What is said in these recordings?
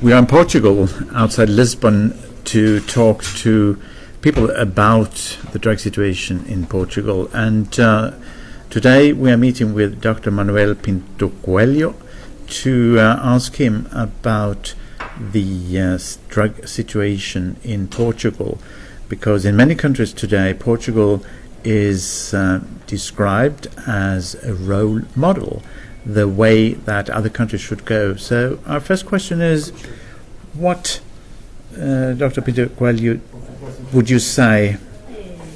We are in Portugal, outside Lisbon, to talk to people about the drug situation in Portugal. And today we are meeting with Dr. Manuel Pinto Coelho to ask him about the drug situation in Portugal, because in many countries today Portugal is described as a role model, the way that other countries should go. So our first question is, what, Dr. Pinto Coelho, would you say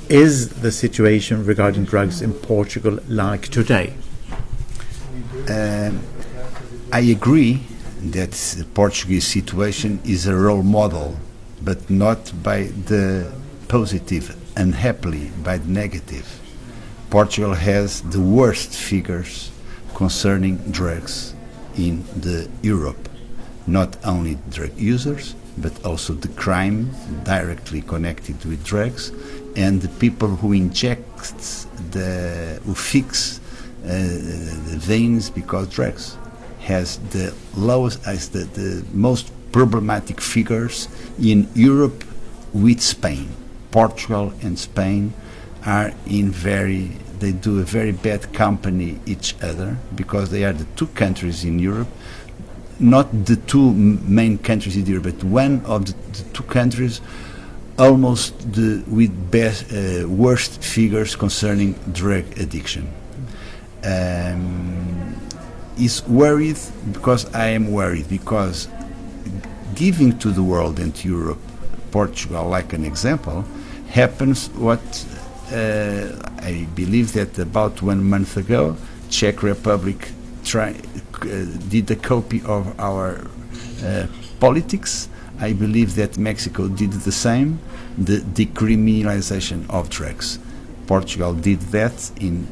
is the situation regarding drugs in Portugal like today? I agree that the Portuguese situation is a role model, but not by the positive, unhappily by the negative. Portugal has the worst figures concerning drugs in the Europe. Not only drug users, but also the crime directly connected with drugs, and the people who who fix the veins because drugs has the lowest, the most problematic figures in Europe with Spain. Portugal and Spain are they do a very bad company each other, because they are the two countries in Europe, not the two main countries in Europe, but one of the two countries almost with worst figures concerning drug addiction. Is worried because I am worried, because giving to the world and to Europe, Portugal like an example, happens what I believe that about 1 month ago Czech Republic did a copy of our politics. I believe that Mexico did the same, the decriminalization of drugs. Portugal did that in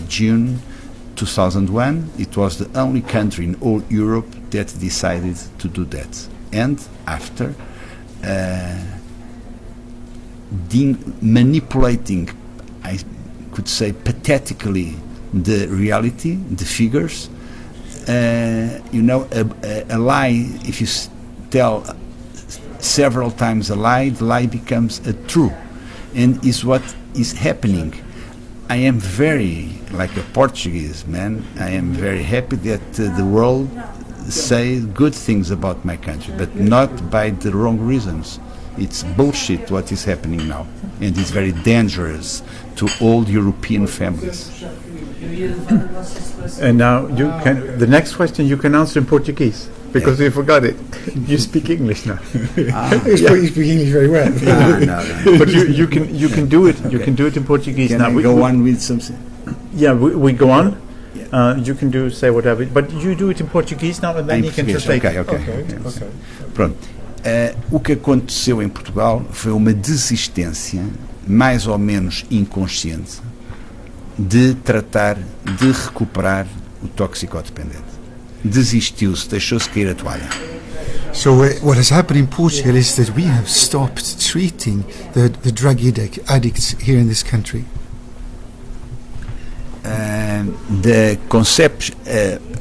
June 2001. It was the only country in all Europe that decided to do that. And after manipulating, I could say pathetically, the reality, the figures, a lie, if you tell several times a lie, the lie becomes a true, and is what is happening. I am like a Portuguese man, I am very happy that the world say good things about my country, but not by the wrong reasons. It's bullshit what is happening now, and it's very dangerous to all European families. And now the next question you can answer in Portuguese, because we forgot it. You speak English now. You speak English very well. No. But you can do it. You can do it in Portuguese. Can now I go on with something? Yeah, we go on. You can say whatever, but you do it in Portuguese now, and then you can translate. Okay. Pronto. O que aconteceu em Portugal foi uma desistência, mais ou menos inconsciente, de tratar de recuperar o toxicodependente. Desistiu-se, deixou-se cair a toalha. So what has happened in Portugal is that we have stopped treating the drug addicts here in this country.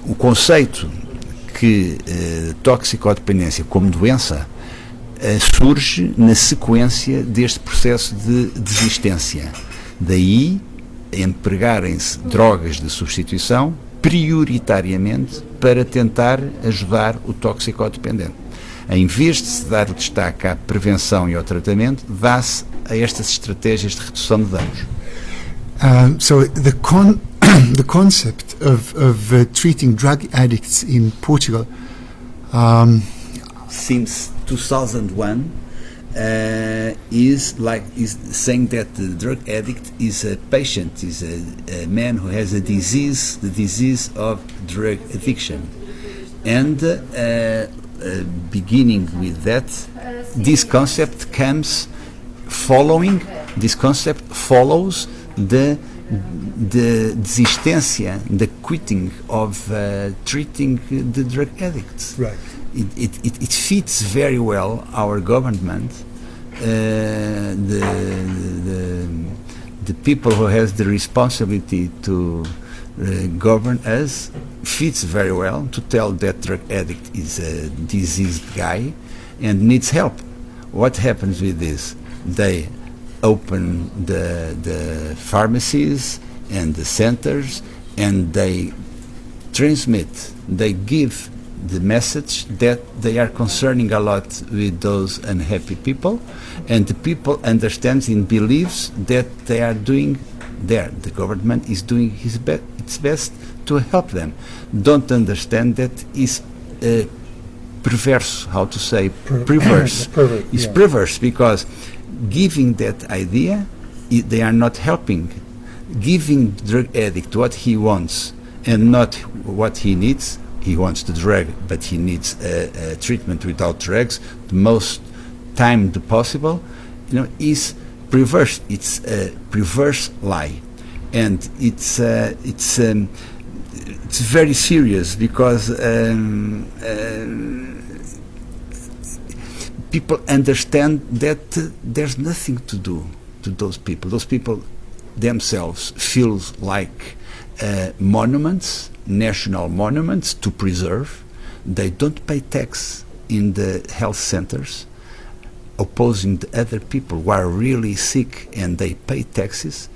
O conceito que toxicodependência como doença surge na sequência deste processo de desistência. Daí empregarem-se drogas de substituição prioritariamente para tentar ajudar o toxicodependente. Em vez de se dar o destaque à prevenção e ao tratamento, dá-se a estas estratégias de redução de danos. So the concept of treating drug addicts in Portugal since 2001 is saying that the drug addict is a patient, is a man who has a disease, the disease of drug addiction, and beginning with that, this concept follows the desistência, the quitting of treating the drug addicts. Right. It fits very well our government, the people who has the responsibility to govern us fits very well to tell that drug addict is a diseased guy and needs help. What happens with this? They open the pharmacies and the centers, and they transmit, they give the message that they are concerning a lot with those unhappy people, and the people understands and believes that they are doing the government is doing its best to help them. Don't understand that is perverse, how to say, perverse. It's perverse because giving that idea, they are not helping. Giving drug addict what he wants and not what he needs. He wants the drug, but he needs a treatment without drugs the most time possible. Is perverse. It's a perverse lie, and it's very serious because people understand that there's nothing to do to those people. Those people themselves feel like monuments, national monuments to preserve. They don't pay tax in the health centers, opposing the other people who are really sick and they pay taxes.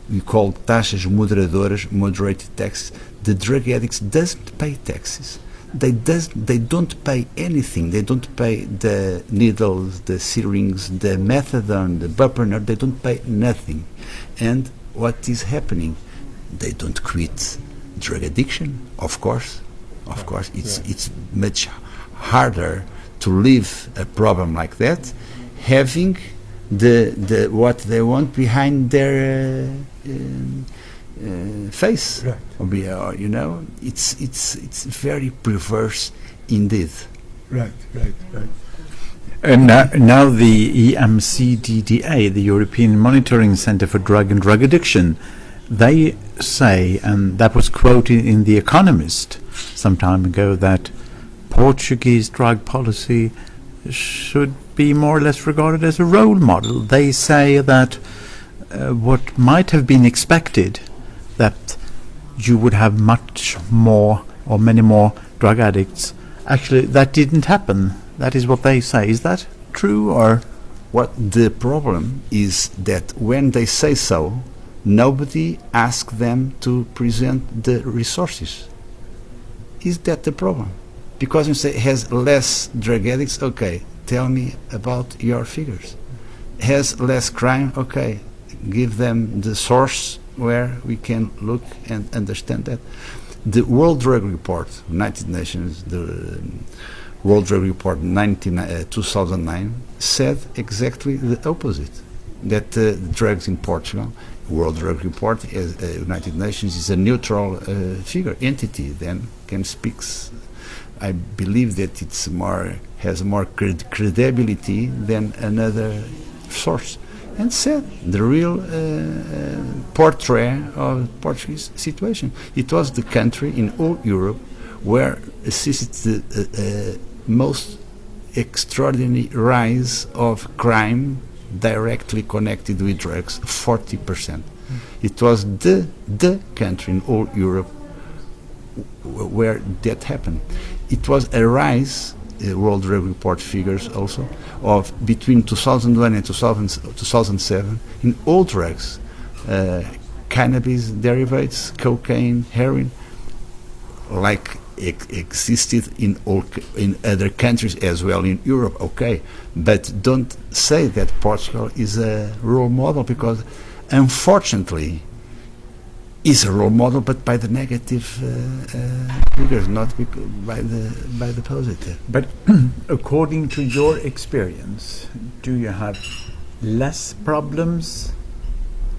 We call taxas moderadoras, moderated taxes. The drug addicts doesn't pay taxes. They don't pay anything. They don't pay the needles, the syringes, the methadone, the buprenorphine. They don't pay nothing. And what is happening? They don't quit drug addiction. Of course, it's much harder to leave a problem like that, having the what they want behind their face. Right. It's very perverse indeed. Right. And now the EMCDDA, the European Monitoring Centre for Drug and Drug Addiction, they say, and that was quoted in The Economist some time ago, that Portuguese drug policy should be more or less regarded as a role model. They say that what might have been expected, that you would have much more or many more drug addicts, actually that didn't happen. That is what they say. Is that true, or? What the problem is that when they say so, nobody asks them to present the resources. Is that the problem? Because you say has less drug addicts, okay, tell me about your figures. Has less crime, okay, give them the source where we can look and understand that. The World Drug Report, United Nations, the World Drug Report 2009 said exactly the opposite, that drugs in Portugal, World Drug Report, United Nations, is a neutral figure, entity, then can speak. I believe that has more credibility than another source, and said the real portrait of the Portuguese situation. It was the country in all Europe where assisted the most extraordinary rise of crime directly connected with drugs, 40%. It was the country in all Europe where that happened. It was a rise, World Drug Report figures also, of between 2001 and 2007 in all drugs, cannabis derivatives, cocaine, heroin, like existed in other countries as well in Europe, okay, but don't say that Portugal is a role model, because unfortunately is a role model, but by the negative figures, not by the positive. But according to your experience, do you have less problems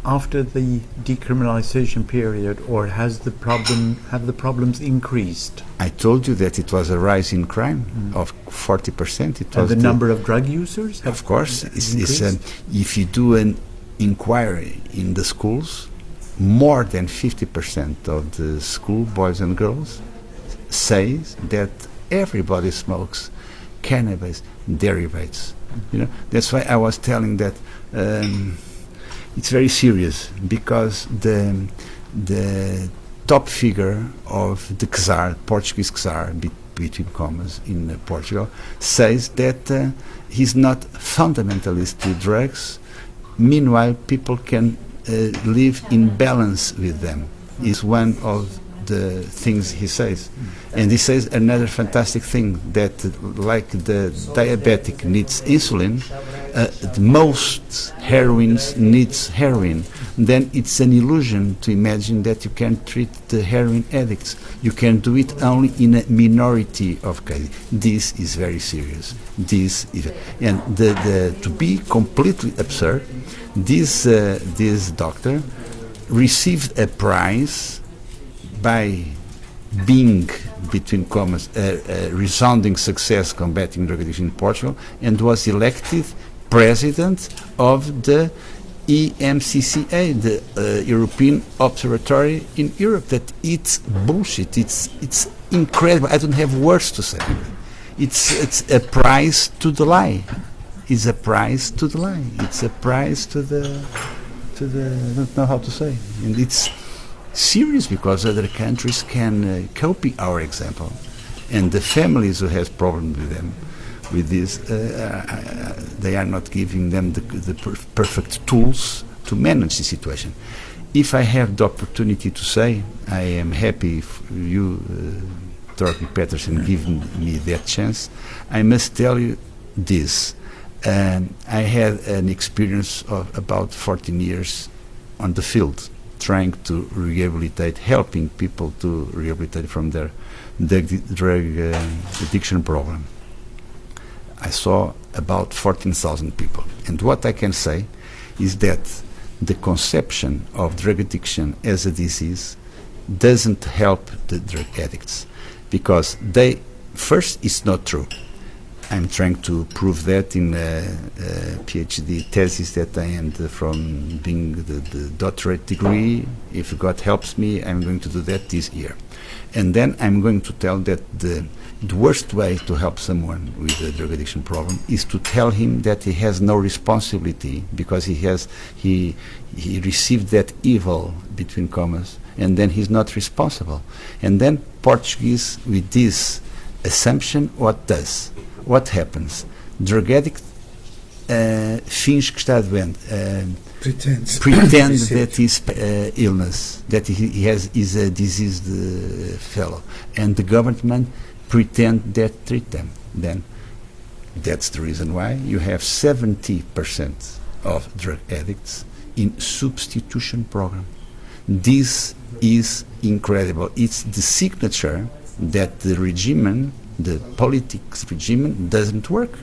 after the decriminalization period, or have the problems increased? I told you that it was a rise in crime of 40%. It And was the number of drug users? Of course, increased? if you do an inquiry in the schools, more than 50% of the school boys and girls says that everybody smokes cannabis derivatives. That's why I was telling that it's very serious, because the top figure of the czar, Portuguese czar, between commas, in Portugal, says that he's not fundamentalist to drugs. Meanwhile, people can live in balance with them. Is one of the things he says. And he says another fantastic thing, that like the diabetic needs insulin, most heroines needs heroin. Then it's an illusion to imagine that you can treat the heroin addicts. You can do it only in a minority of cases. This is very serious. And to be completely absurd, this doctor received a prize by being, between commas, a resounding success combating drug addiction in Portugal, and was elected president of the EMCCA, the European Observatory in Europe. That it's bullshit. It's incredible. I don't have words to say. It's a prize to the lie. It's a prize to the lie. It's a prize to the I don't know how to say. And it's serious because other countries can copy our example, and the families who have problems with them, with this, they are not giving them the perfect tools to manage the situation. If I have the opportunity to say, I am happy if you, Torben Peterson, giving me that chance. I must tell you this. I had an experience of about 14 years on the field, trying to rehabilitate, helping people to rehabilitate from their drug addiction problem. I saw about 14,000 people. And what I can say is that the conception of drug addiction as a disease doesn't help the drug addicts, because first, it's not true. I'm trying to prove that in a PhD thesis that I end from being the doctorate degree. If God helps me, I'm going to do that this year. And then I'm going to tell that the worst way to help someone with a drug addiction problem is to tell him that he has no responsibility, because he received that evil, between commas, and then he's not responsible. And then Portuguese, with this assumption, what happens? Drug addict finge que está doente, pretends that he's illness, that he is a diseased fellow, and the government pretend that treat them. Then that's the reason why you have 70% of drug addicts in substitution program. This is incredible. It's the signature that the regime, the politics regime, doesn't work.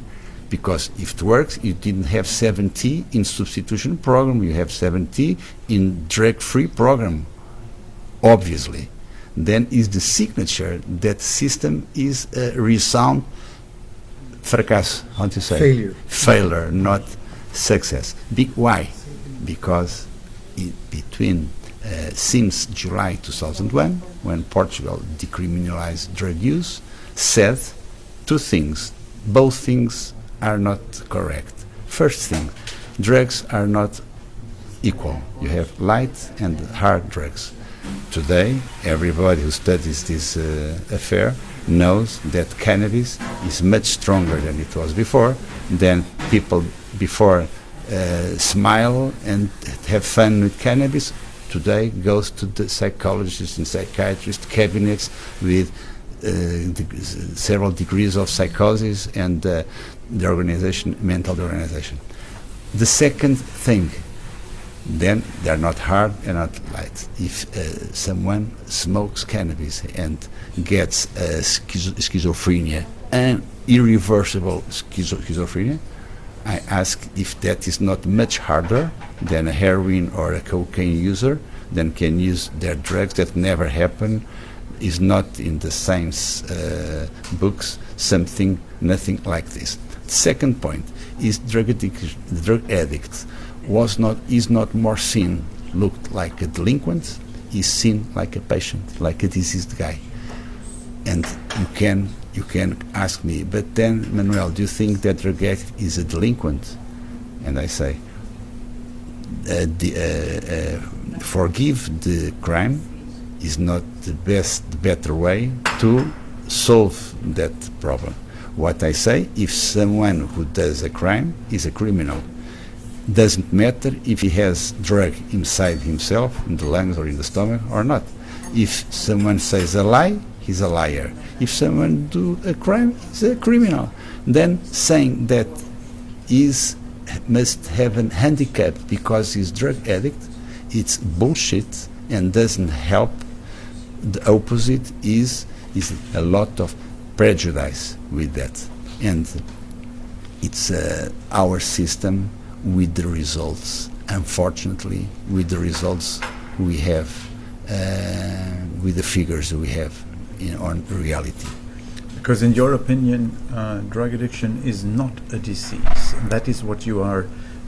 Because if it works, you didn't have 70 in substitution program, you have 70 in drug free program, obviously. Then is the signature that system is a resound fracasso, how to say? Failure, not success. Why? Because since July 2001, when Portugal decriminalized drug use, said two things. Both things are not correct. First thing, drugs are not equal. You have light and hard drugs. Today, everybody who studies this affair knows that cannabis is much stronger than it was before. Then people before smile and have fun with cannabis. Today goes to the psychologists and psychiatrist cabinets with several degrees of psychosis and the mental organization. The second thing, then they're not hard and not light. If someone smokes cannabis and gets schizophrenia, and irreversible schizophrenia, I ask if that is not much harder than a heroin or a cocaine user, then can use their drugs that never happen, is not in the science books, nothing like this. Second point is drug addict is not more seen, looked like a delinquent, is seen like a patient, like a diseased guy. And you can ask me, but then, Manuel, do you think that drug addict is a delinquent? And I say, forgive the crime, is not the better way to solve that problem. What I say, if someone who does a crime is a criminal, doesn't matter if he has drug inside himself, in the lungs or in the stomach or not. If someone says a lie, he's a liar. If someone do a crime, he's a criminal. Then saying that must have a handicap because he's drug addict, it's bullshit and doesn't help. The opposite is a lot of prejudice with that, and it's our system with the results, unfortunately, with the results we have, with the figures we have on reality. Because in your opinion, drug addiction is not a disease. That is what you are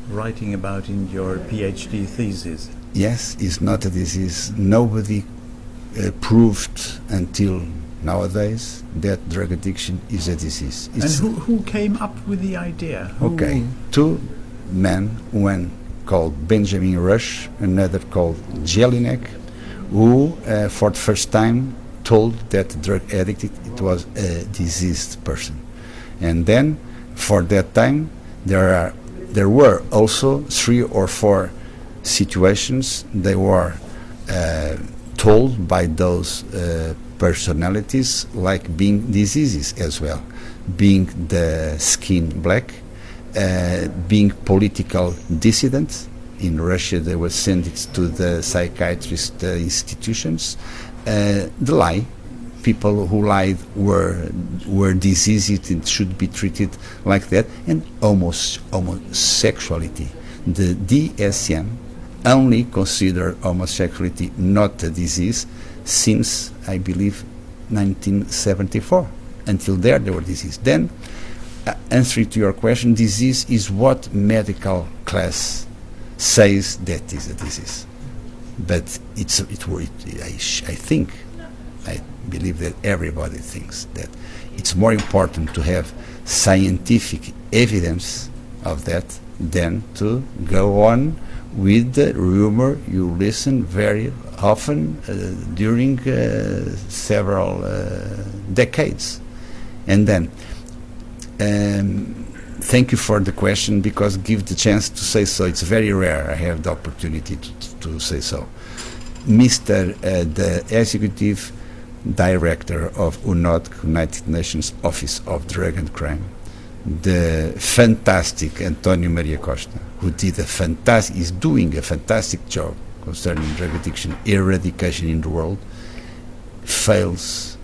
writing about in your PhD thesis. Yes, it's not a disease. Nobody proved until nowadays that drug addiction is a disease. And who came up with the idea? Okay, two men, one called Benjamin Rush, another called Jelinek, who for the first time told that drug addict it was a diseased person. And then for that time there were also 3 or 4 situations they were told by those personalities like being diseases as well, being the skin black, being political dissident. In Russia they were sent to the psychiatrist institutions. The lie, people who lied were diseased and should be treated like that, and homosexuality. The DSM only consider homosexuality not a disease since, I believe, 1974. Until there were disease. Then, answering to your question, disease is what medical class says that is a disease. But I believe that everybody thinks that it's more important to have scientific evidence of that than to go on with the rumor you listen very often during several decades. And then, thank you for the question, because give the chance to say so. It's very rare I have the opportunity to say so. Mr. The Executive Director of UNODC, United Nations Office of Drug and Crime, the fantastic Antonio Maria Costa, who is doing a fantastic job concerning drug addiction eradication in the world, fails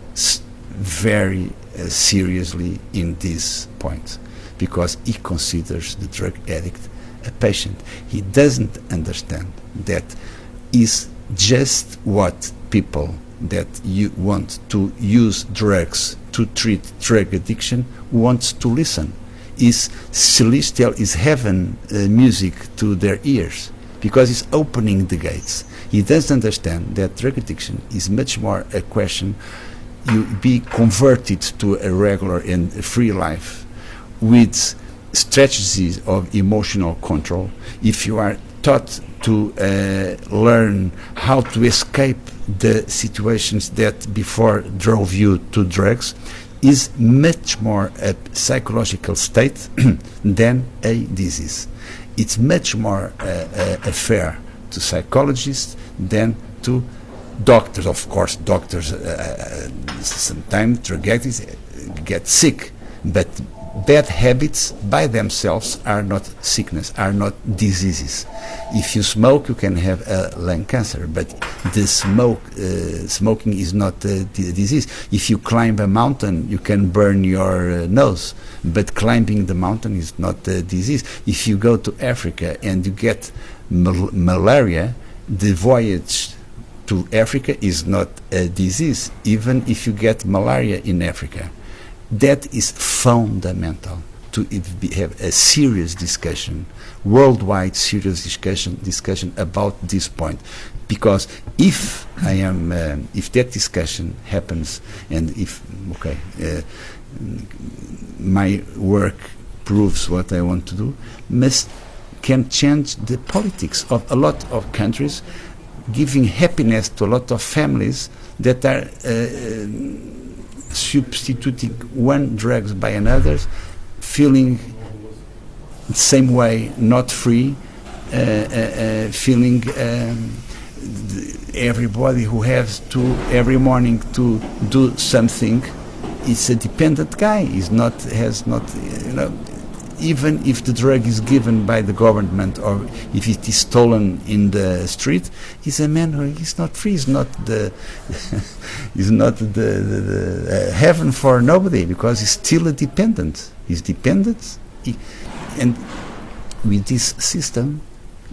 very seriously in this point, because he considers the drug addict a patient. He doesn't understand that is just what people that you want to use drugs to treat drug addiction wants to listen. Is celestial, is heaven music to their ears, because it's opening the gates. He doesn't understand that drug addiction is much more a question you be converted to a regular and free life with strategies of emotional control. If you are taught to learn how to escape the situations that before drove you to drugs, is much more a psychological state than a disease. It's much more affair to psychologists than to doctors. Of course, doctors sometimes drug addicts get sick, but bad habits by themselves are not sickness, are not diseases. If you smoke, you can have lung cancer, but the smoking is not a disease. If you climb a mountain, you can burn your nose, but climbing the mountain is not a disease. If you go to Africa and you get malaria, the voyage to Africa is not a disease, even if you get malaria in Africa. That is fundamental to have a serious discussion, worldwide serious discussion about this point. Because if that discussion happens, and if my work proves what I want to do, can change the politics of a lot of countries, giving happiness to a lot of families that are substituting one drugs by another, feeling the same way, not free, feeling everybody who has to every morning to do something is a dependent guy. He's not, has not, you know, even if the drug is given by the government or if it is stolen in the street, he's a man who is not free. He's not the he's not the heaven for nobody, because he's still a dependent. He's dependent, and with this system,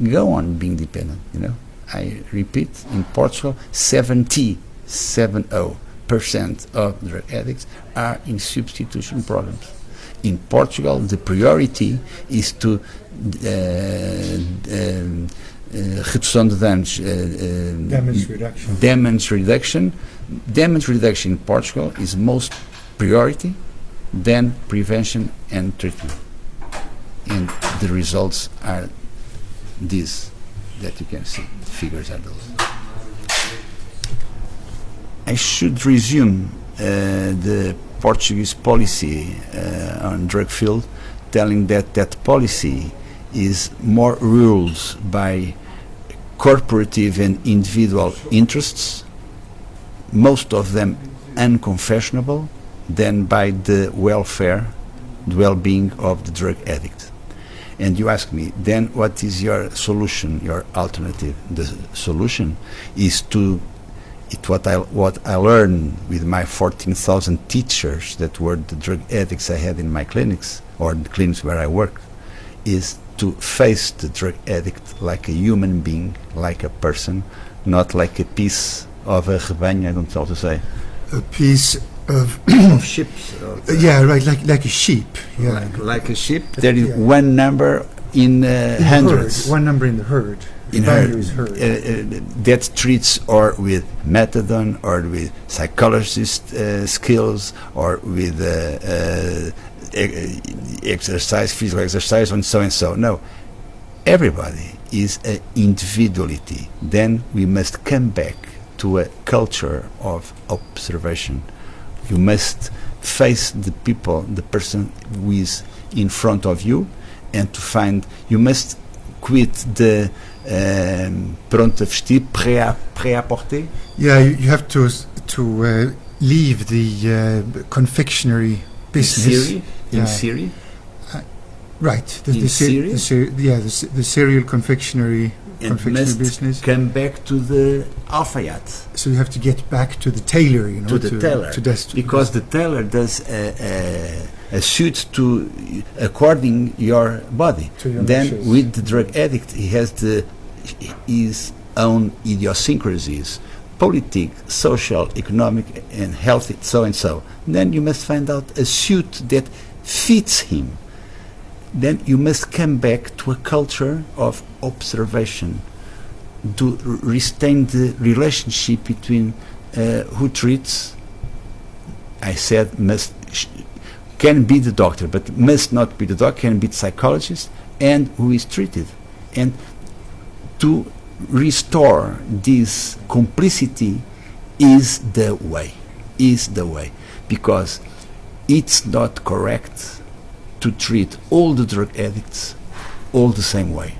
go on being dependent. You know, I repeat, in Portugal, 70% of drug addicts are in substitution programs. In Portugal, the priority is to redução de danos, Damage reduction. damage reduction. Damage reduction in Portugal is most priority than prevention and treatment. And the results are these that you can see. The figures are those. I should resume the Portuguese policy on drug field, telling that that policy is more ruled by corporative and individual interests, most of them unconfessionable, than by the welfare, the well-being of the drug addict. And you ask me, then what is your solution, your alternative? The solution is to what I learned with my 14,000 teachers that were the drug addicts I had in my clinics, or the clinics where I work, is to face the drug addict like a human being, like a person, not like a piece of a rebanho, I don't know how to say. A piece of Of sheep. yeah, right, like a sheep. Yeah, Like a sheep. There is Yeah. one number in In the hundreds. herd, one number in the herd. In The her, value is herd. that treats or with methadone or with psychologist skills or with exercise, physical exercise, and so. No, everybody is an individuality. Then we must come back to a culture of observation. You must face the people, the person who is in front of you, and to find, you must quit the pronto a vestir, prêt à porter. Yeah, you have to leave the confectionery business. In Yeah. Syria. Right. In Syria? The cereal confectionery And must business. come back to the alfayat, So you have to get back to the tailor, you know, to the tailor, because the tailor does a suit to according your body. To your Then wishes. with the drug addict, he has his own idiosyncrasies, political, social, economic, and health, so and so. Then you must find out a suit that fits him. Then you must come back to a culture of observation, to retain the relationship between who treats, I said can be the doctor, but must not be the doctor, can be the psychologist, and who is treated. And to restore this complicity is the way, because it's not correct to treat all the drug addicts all the same way.